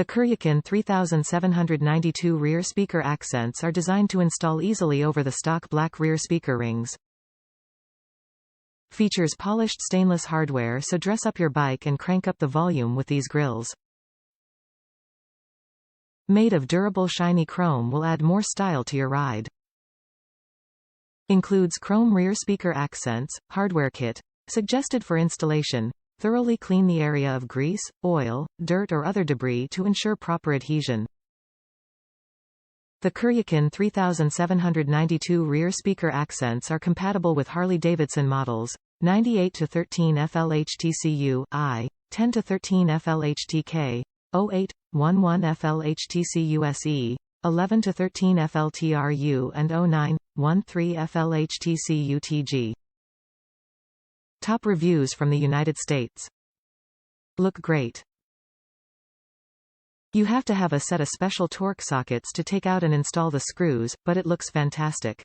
The Kuryakyn 3792 rear speaker accents are designed to install easily over the stock black rear speaker rings. Features polished stainless hardware, so dress up your bike and crank up the volume with these grills. Made of durable shiny chrome will add more style to your ride. Includes chrome rear speaker accents, hardware kit. Suggested for installation. Thoroughly clean the area of grease, oil, dirt or other debris to ensure proper adhesion. The Kuryakyn 3792 rear speaker accents are compatible with Harley-Davidson models, 98-13 FLHTCU, I, 10-13 FLHTK, 08-11 FLHTCUSE, 11-13 FLTRU and 09-13 FLHTCUTG. Top reviews from the United States. Look great. You have to have a set of special torque sockets to take out and install the screws, but it looks fantastic.